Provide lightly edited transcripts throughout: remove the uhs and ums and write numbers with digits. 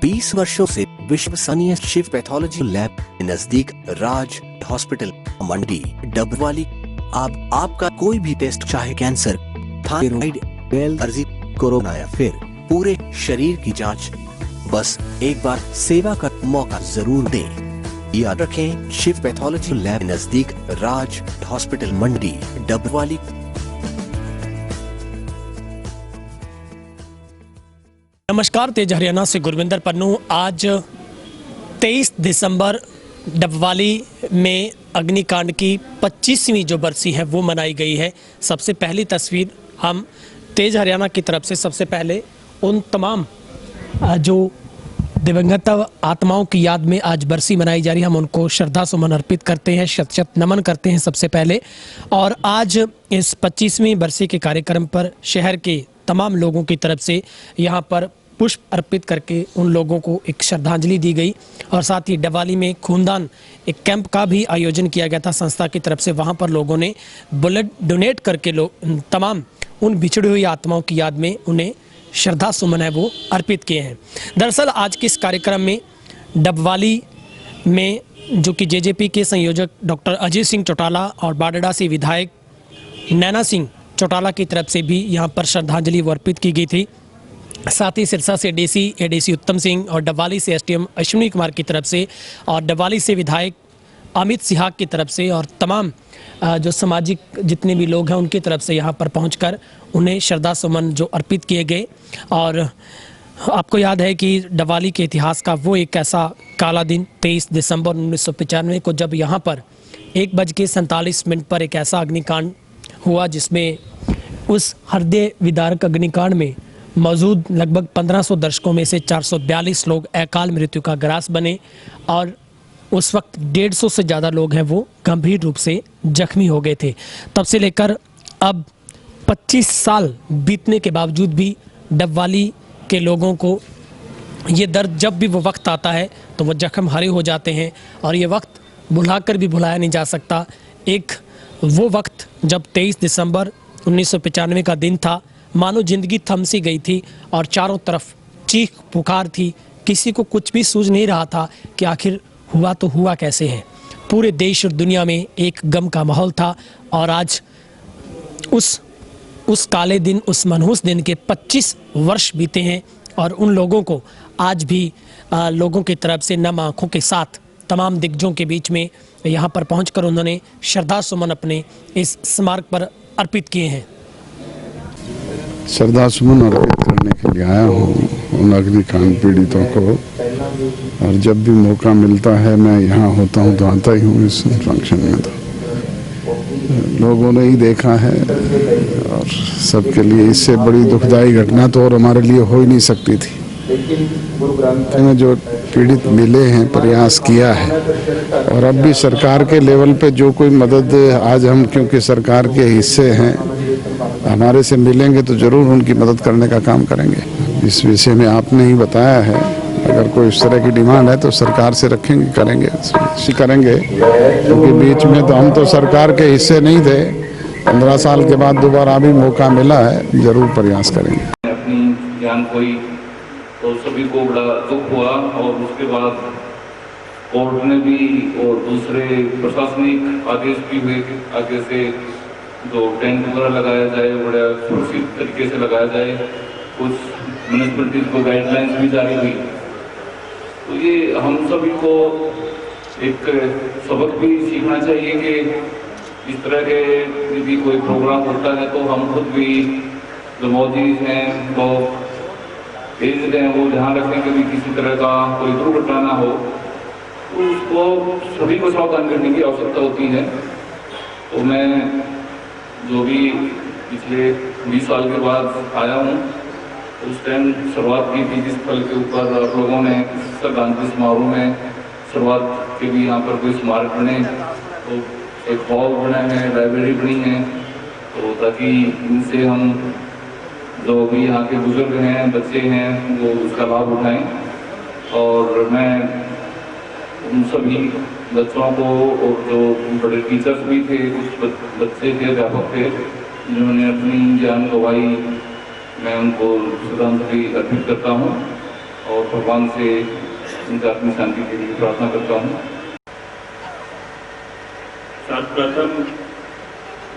20 वर्षों से विश्वसनीय शिव पैथोलॉजी लैब नजदीक राज हॉस्पिटल मंडी डबवाली। आपका कोई भी टेस्ट, चाहे कैंसर, थायराइड, एलर्जी, कोरोना या फिर पूरे शरीर की जांच, बस एक बार सेवा का मौका जरूर दें। याद रखें, शिव पैथोलॉजी लैब नजदीक राज हॉस्पिटल मंडी डबवाली। नमस्कार, तेज हरियाणा से गुरविंदर पन्नू। आज 23 दिसंबर डबवाली में अग्निकांड की 25वीं जो बरसी है वो मनाई गई है। सबसे पहली तस्वीर हम तेज हरियाणा की तरफ से सबसे पहले उन तमाम जो दिवंगत आत्माओं की याद में आज बरसी मनाई जा रही है, हम उनको श्रद्धा सुमन अर्पित करते हैं, शत शत नमन करते हैं सबसे पहले। और आज इस 25वीं बरसी के कार्यक्रम पर शहर के तमाम लोगों की तरफ से यहाँ पर पुष्प अर्पित करके उन लोगों को एक श्रद्धांजलि दी गई। और साथ ही डबवाली में खूनदान एक कैंप का भी आयोजन किया गया था संस्था की तरफ से। वहाँ पर लोगों ने ब्लड डोनेट करके तमाम उन बिछड़ी हुई आत्माओं की याद में उन्हें श्रद्धा सुमन है वो अर्पित किए हैं। दरअसल आज के इस कार्यक्रम में डबवाली में जो कि जेजेपी के संयोजक डॉक्टर अजय सिंह चौटाला और बाडड़ा से विधायक नैना सिंह चौटाला की तरफ से भी यहाँ पर श्रद्धांजलि वो अर्पित की गई थी। साथ ही सिरसा से एडीसी उत्तम सिंह और डबवाली से एसडीएम अश्विनी कुमार की तरफ से और डबवाली से विधायक अमित सिहाग की तरफ से और तमाम जो सामाजिक जितने भी लोग हैं उनकी तरफ से यहाँ पर पहुंचकर उन्हें श्रद्धा सुमन जो अर्पित किए गए। और आपको याद है कि डबवाली के इतिहास का वो एक ऐसा काला दिन 23 दिसंबर 1995 को जब यहाँ पर 1:47 पर एक ऐसा अग्निकांड हुआ जिसमें उस हृदय विदारक अग्निकांड में मौजूद लगभग 1500 दर्शकों में से 442 लोग अकाल मृत्यु का ग्रास बने और उस वक्त 150 से ज़्यादा लोग हैं वो गंभीर रूप से जख्मी हो गए थे। तब से लेकर अब 25 साल बीतने के बावजूद भी डबवाली के लोगों को ये दर्द, जब भी वो वक्त आता है तो वो जख्म हरे हो जाते हैं और ये वक्त भुलाकर भी भुलाया नहीं जा सकता। एक वो वक्त जब 23 दिसंबर 1995 का दिन था, मानो जिंदगी थम सी गई थी और चारों तरफ चीख पुकार थी। किसी को कुछ भी सूझ नहीं रहा था कि आखिर हुआ तो हुआ कैसे है। पूरे देश और दुनिया में एक गम का माहौल था और आज उस काले दिन, उस मनहूस दिन के 25 वर्ष बीते हैं और उन लोगों को आज भी लोगों की तरफ से नम आँखों के साथ तमाम दिग्गजों के बीच में यहाँ पर पहुँचकर उन्होंने श्रद्धा सुमन अपने इस स्मारक पर अर्पित किए हैं। श्रद्धा सुमन अर्पित करने के लिए आया हूँ उन अग्निकांड पीड़ितों को, और जब भी मौका मिलता है मैं यहाँ होता हूँ तो आता ही हूँ इस फंक्शन में। तो लोगों ने ही देखा है और सबके लिए इससे बड़ी दुखदाई घटना तो और हमारे लिए हो ही नहीं सकती थी। में जो पीड़ित मिले हैं, प्रयास किया है और अब भी सरकार के लेवल पे जो कोई मदद, आज हम क्योंकि सरकार के हिस्से हैं, हमारे से मिलेंगे तो जरूर उनकी मदद करने का काम करेंगे। इस विषय में आपने ही बताया है, अगर कोई इस तरह की डिमांड है तो सरकार से रखेंगे, करेंगे क्योंकि बीच में तो हम तो सरकार के हिस्से नहीं थे। 15 साल के बाद दोबारा भी मौका मिला है, जरूर प्रयास करेंगे। अपनी जान खोई तो सभी को बड़ा दुख हुआ और उसके बाद कोर्ट ने भी और दूसरे प्रशासनिक आदेश भी हुए कि आगे से जो टेंट वगैरह लगाया जाए बड़ा सुरक्षित तरीके से लगाया जाए। कुछ म्यूनिसिपैलिटीज को गाइडलाइंस भी जारी हुई। तो ये हम सभी को एक सबक भी सीखना चाहिए कि इस तरह के यदि कोई प्रोग्राम होता है तो हम खुद भी जो मौजूद हैं वो एज हैं वो ध्यान रखें कि भी किसी तरह का कोई दुर्घटना ना हो। तो उसको सभी को सावधान करने की आवश्यकता होती है। तो मैं जो भी पिछले 20 साल के बाद आया हूँ, उस टाइम शुरुआत की थी जिस स्थल के ऊपर लोगों ने श्रद्धांजलि समारोह में शुरुआत के भी यहाँ पर कोई स्मारक बने, तो एक हॉल बना है, लाइब्रेरी बनी है, तो ताकि इनसे हम जो भी यहाँ के बुजुर्ग हैं, बच्चे हैं, वो उसका लाभ उठाएं। और मैं उन सभी बच्चों को और जो बड़े टीचर्स भी थे, कुछ बच्चे थे, अध्यापक थे जिन्होंने अपनी जान गंवाई, मैं उनको श्रद्धांजलि अर्पित करता हूँ। और भगवान से उनकी आत्मिक शांति के लिए प्रार्थना करता हूँ। सर्वप्रथम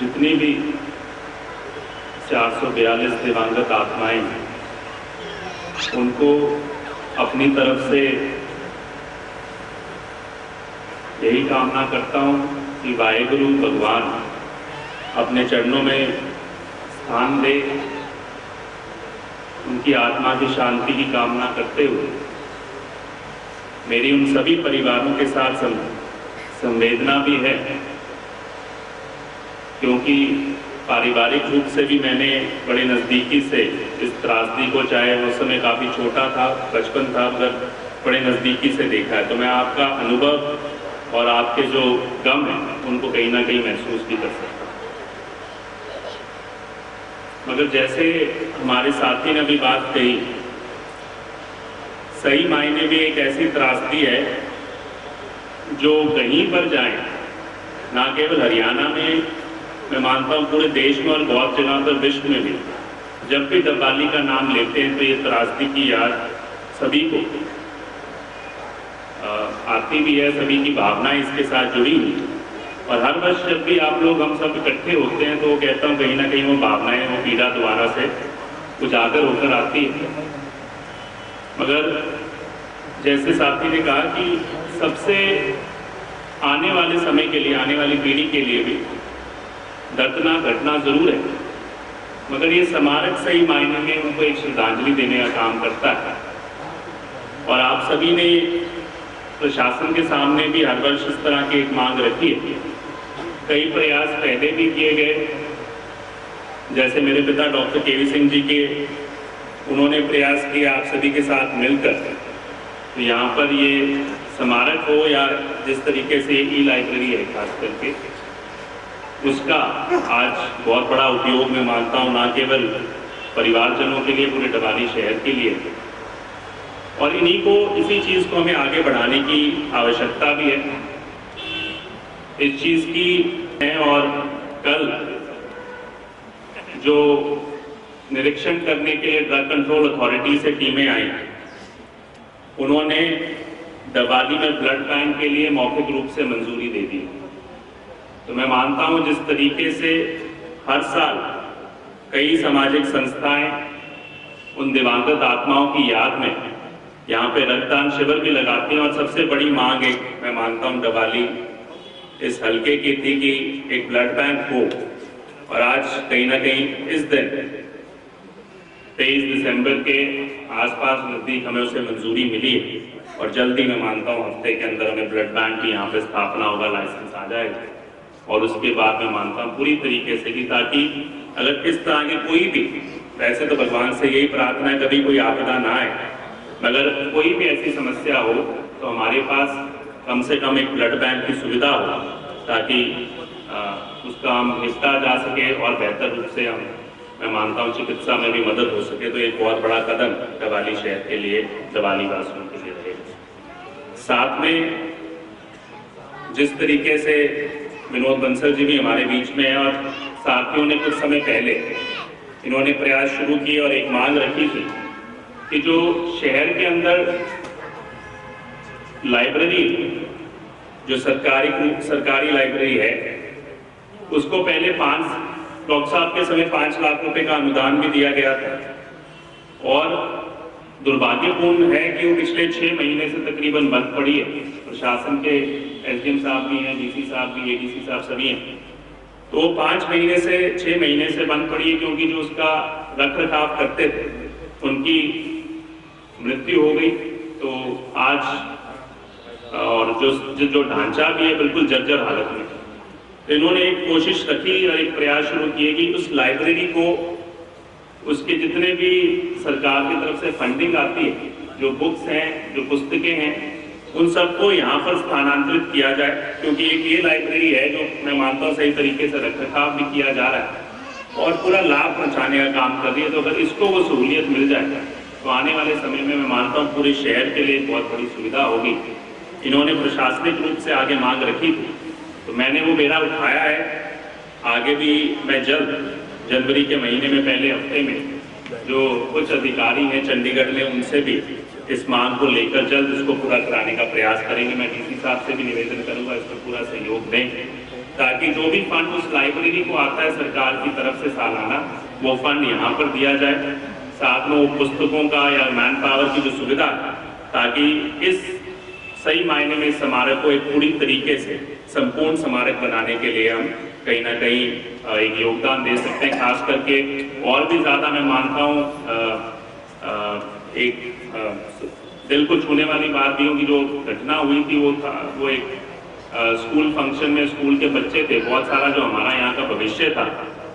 जितनी भी 442 दिवंगत आत्माएं हैं, उनको अपनी तरफ से यही कामना करता हूँ कि वाहेगुरु भगवान अपने चरणों में स्थान दे। उनकी आत्मा की शांति की कामना करते हुए मेरी उन सभी परिवारों के साथ संवेदना भी है, क्योंकि पारिवारिक रूप से भी मैंने बड़े नज़दीकी से इस त्रासदी को, चाहे उस समय काफ़ी छोटा था, बचपन था, मगर बड़े नज़दीकी से देखा है। तो मैं आपका अनुभव और आपके जो गम हैं उनको कहीं ना कहीं महसूस भी कर सकता हूँ। मगर जैसे हमारे साथी ने अभी बात कही, सही मायने में एक ऐसी त्रासदी है जो कहीं पर जाए, ना केवल हरियाणा में, मैं मानता हूँ पूरे देश में और बहुत जगह पर विश्व में भी, जब भी डबवाली का नाम लेते हैं तो ये त्रासदी की याद सभी को आती भी है, सभी की भावनाएं इसके साथ जुड़ी हुई। और हर वर्ष जब भी आप लोग, हम सब इकट्ठे होते हैं तो कहता हूँ कहीं ना कहीं वो भावनाएं, वो पीड़ा दोबारा से उजागर होकर आती है। मगर जैसे साथी ने कहा कि सबसे आने वाले समय के लिए, आने वाली पीढ़ी के लिए भी दर्दनाक घटना जरूर है, मगर ये स्मारक सही मायने में उनको एक श्रद्धांजलि देने का काम करता है। और आप सभी ने प्रशासन के सामने भी हर वर्ष इस तरह की एक मांग रखी है। कई प्रयास पहले भी किए गए, जैसे मेरे पिता डॉक्टर केवी सिंह जी के, उन्होंने प्रयास किया आप सभी के साथ मिलकर, तो यहाँ पर ये स्मारक हो या जिस तरीके से ई लाइब्रेरी है खास करके, उसका आज बहुत बड़ा उपयोग मैं मानता हूँ, ना केवल परिवारजनों के लिए, पूरे डबवाली शहर के लिए। और इन्हीं को, इसी चीज़ को हमें आगे बढ़ाने की आवश्यकता भी है, इस चीज़ की है। और कल जो निरीक्षण करने के लिए ड्रग कंट्रोल अथॉरिटी से टीमें आई, उन्होंने डबवाली में ब्लड बैंक के लिए मौखिक रूप से मंजूरी दे दी। तो मैं मानता हूं जिस तरीके से हर साल कई सामाजिक संस्थाएं उन दिवंगत आत्माओं की याद में यहाँ पे रक्तदान शिविर भी लगाती हैं, और सबसे बड़ी मांग एक, मैं मानता हूँ डबवाली इस हल्के की थी कि एक ब्लड बैंक हो। और आज कहीं ना कहीं इस दिन 23 दिसंबर के आसपास नजदीक हमें उसे मंजूरी मिली है, और जल्दी मैं मानता हूँ हफ्ते के अंदर हमें ब्लड बैंक की यहाँ पे स्थापना होगा, लाइसेंस आ जाएगा। और उसके बाद मैं मानता हूँ पूरी तरीके से कि ताकि अगर किस तरह की कोई भी, वैसे तो भगवान से यही प्रार्थना है कभी कोई आपदा ना आए, मगर कोई भी ऐसी समस्या हो तो हमारे पास कम से कम एक ब्लड बैंक की सुविधा हो, ताकि उसका हम निपटा जा सके और बेहतर रूप से हम, मैं मानता हूँ चिकित्सा में भी मदद हो सके। तो एक बहुत बड़ा कदम डबवाली शहर के लिए, डबवाली वासियों के लिए रहेगा। साथ में जिस तरीके से विनोद बंसल जी भी हमारे बीच में हैं, और साथियों ने कुछ समय पहले इन्होंने प्रयास शुरू किए और एक मांग रखी थी कि जो शहर के अंदर लाइब्रेरी, जो सरकारी लाइब्रेरी है, उसको पहले डॉक्टर साहब के समय 5 लाख रुपए का अनुदान भी दिया गया था। और दुर्भाग्यपूर्ण है कि वो पिछले 6 महीने से तकरीबन बंद पड़ी है। प्रशासन के एसडीएम साहब भी हैं, डीसी साहब भी, एडीसी साहब सभी हैं, तो 5 महीने से 6 महीने से बंद पड़ी है, क्योंकि जो उसका रख रखाव करते थे उनकी मृत्यु हो गई। तो आज और जो ढांचा भी है बिल्कुल जर्जर हालत में। तो इन्होंने एक कोशिश रखी और एक प्रयास शुरू किए कि उस लाइब्रेरी को, उसके जितने भी सरकार की तरफ से फंडिंग आती है, जो बुक्स हैं, जो पुस्तकें हैं, उन सबको यहाँ पर स्थानांतरित किया जाए, क्योंकि एक ये लाइब्रेरी है जो मैं मानता हूँ सही तरीके से रखरखाव भी किया जा रहा है और पूरा लाभ पहुँचाने का काम कर रही है। तो अगर इसको वो सहूलियत मिल जाए तो आने वाले समय में मैं मानता हूँ पूरे शहर के लिए बहुत बड़ी सुविधा होगी। इन्होंने प्रशासनिक रूप से आगे मांग रखी थी, तो मैंने वो बेड़ा उठाया है। आगे भी मैं जल्द जनवरी के महीने में, पहले हफ्ते में जो कुछ अधिकारी हैं चंडीगढ़ में, उनसे भी इस मांग को लेकर जल्द इसको पूरा कराने का प्रयास करेंगे। मैं डीसी साहब से भी निवेदन करूंगा इसमें पूरा सहयोग दें, ताकि जो भी फंड उस लाइब्रेरी को आता है सरकार की तरफ से सालाना, वो फंड यहाँ पर दिया जाए, साथ में वो पुस्तकों का या मैन पावर की जो सुविधा है, ताकि इस सही मायने में स्मारक को एक पूरी तरीके से संपूर्ण स्मारक बनाने के लिए हम कहीं ना कहीं एक योगदान दे सकते हैं। खास करके और भी ज़्यादा मैं मानता हूँ दिल को छूने वाली बात भी होगी, जो घटना हुई थी वो एक स्कूल फंक्शन में स्कूल के बच्चे थे, बहुत सारा जो हमारा यहाँ का भविष्य था,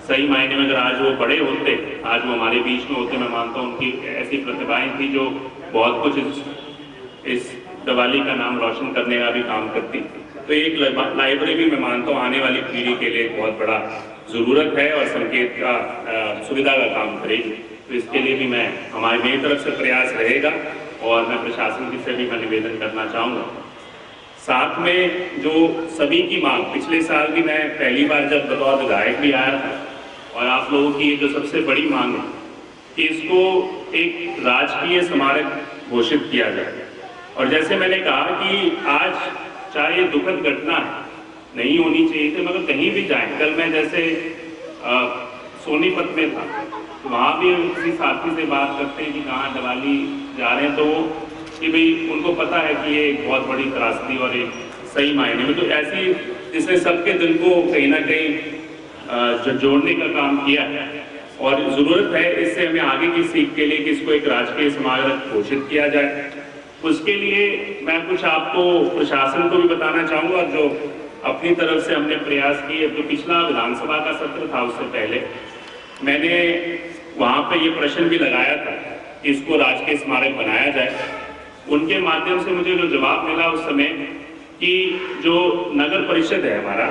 सही मायने में अगर आज वो बड़े होते, आज वो हमारे बीच में होते, मैं मानता हूँ उनकी ऐसी प्रतिभाएं थी जो बहुत कुछ इस दिवाली का नाम रोशन करने का भी काम करती। तो एक लाइब्रेरी मैं मानता हूँ आने वाली पीढ़ी के लिए बहुत बड़ा ज़रूरत है और संकेत का सुविधा का काम करेगी। तो इसके लिए भी मेरी तरफ से प्रयास रहेगा और मैं प्रशासन की से भी मैं निवेदन करना चाहूँगा। साथ में जो सभी की मांग, पिछले साल भी मैं पहली बार जब बतौर विधायक भी आया था, और आप लोगों की ये जो सबसे बड़ी मांग है कि इसको एक राजकीय स्मारक घोषित किया जाए। और जैसे मैंने कहा कि आज चाहे ये दुखद घटना नहीं होनी चाहिए थी, मगर कहीं भी जाए, कल मैं जैसे सोनीपत में था, तो वहाँ भी किसी साथी से बात करते हैं कि कहाँ दिवाली जा रहे हैं, तो कि भाई उनको पता है कि ये एक बहुत बड़ी त्रासदी और एक सही मायने में तो ऐसी जिसने सबके दिल को कहीं ना कहीं जोड़ने का काम किया है। और ज़रूरत है इससे हमें आगे की सीख के लिए कि इसको एक राजकीय स्मारक घोषित किया जाए। उसके लिए मैं कुछ आपको प्रशासन को भी बताना चाहूँगा, और जो अपनी तरफ से हमने प्रयास किए। जो पिछला विधानसभा का सत्र था उससे पहले मैंने वहाँ पे ये प्रश्न भी लगाया था कि इसको राजकीय स्मारक बनाया जाए। उनके माध्यम से मुझे जो जवाब मिला उस समय कि जो नगर परिषद है हमारा,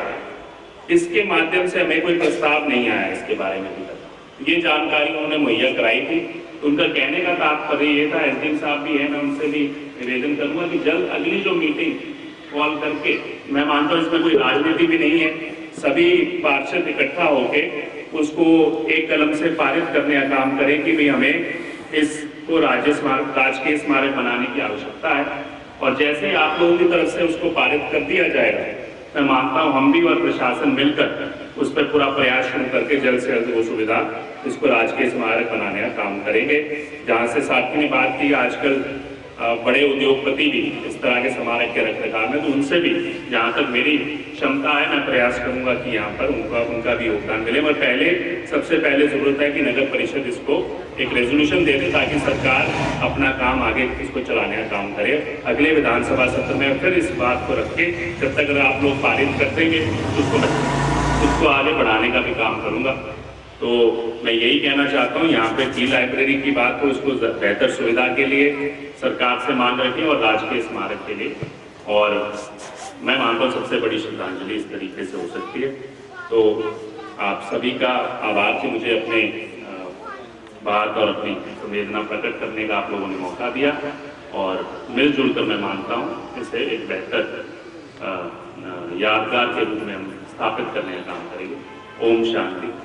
इसके माध्यम से हमें कोई प्रस्ताव नहीं आया इसके बारे में भी तक। ये जानकारी उन्होंने मुहैया कराई थी। उनका कहने का तात्पर्य ये था, एसडीएम साहब भी है, मैं उनसे भी निवेदन करूंगा कि जल्द अगली जो मीटिंग कॉल करके, मैं मानता हूँ इसमें कोई राजनीति भी नहीं है, सभी पार्षद इकट्ठा होके उसको एक कलम से पारित करने का काम करें कि भाई हमें इसको राजकीय स्मारक बनाने की आवश्यकता है। और जैसे ही आप लोगों की तरफ से उसको पारित कर दिया जाएगा, मैं मानता हूँ हम भी और प्रशासन मिलकर उस पर पूरा प्रयास शुरू करके जल्द से जल्द वो सुविधा, इसको राजकीय स्मारक बनाने का काम करेंगे। जहाँ से साथी ने बात की, आजकल बड़े उद्योगपति भी इस तरह के स्मारक के रखरखाव में, तो उनसे भी जहाँ तक मेरी क्षमता है मैं प्रयास करूंगा कि यहाँ पर उनका भी योगदान मिले। और सबसे पहले जरूरत है कि नगर परिषद इसको एक रेजोल्यूशन दे दे ताकि सरकार अपना काम आगे इसको चलाने का काम करे। अगले विधानसभा सत्र में फिर इस बात को रख के, जब तक अगर आप लोग पारित कर देंगे उसको आगे बढ़ाने का भी काम करूँगा। तो मैं यही कहना चाहता हूँ, यहाँ पे की लाइब्रेरी की बात हो, उसको बेहतर सुविधा के लिए सरकार से मांग रखें और राजकीय स्मारक के लिए। और मैं मानता हूँ सबसे बड़ी श्रद्धांजलि इस तरीके से हो सकती है। तो आप सभी का आभार कि मुझे अपने बात और अपनी संवेदना प्रकट करने का आप लोगों ने मौका दिया, और मिलजुल कर मैं मानता हूँ इसे एक बेहतर यादगार के रूप में हम स्थापित करने का काम करेंगे। ओम शांति।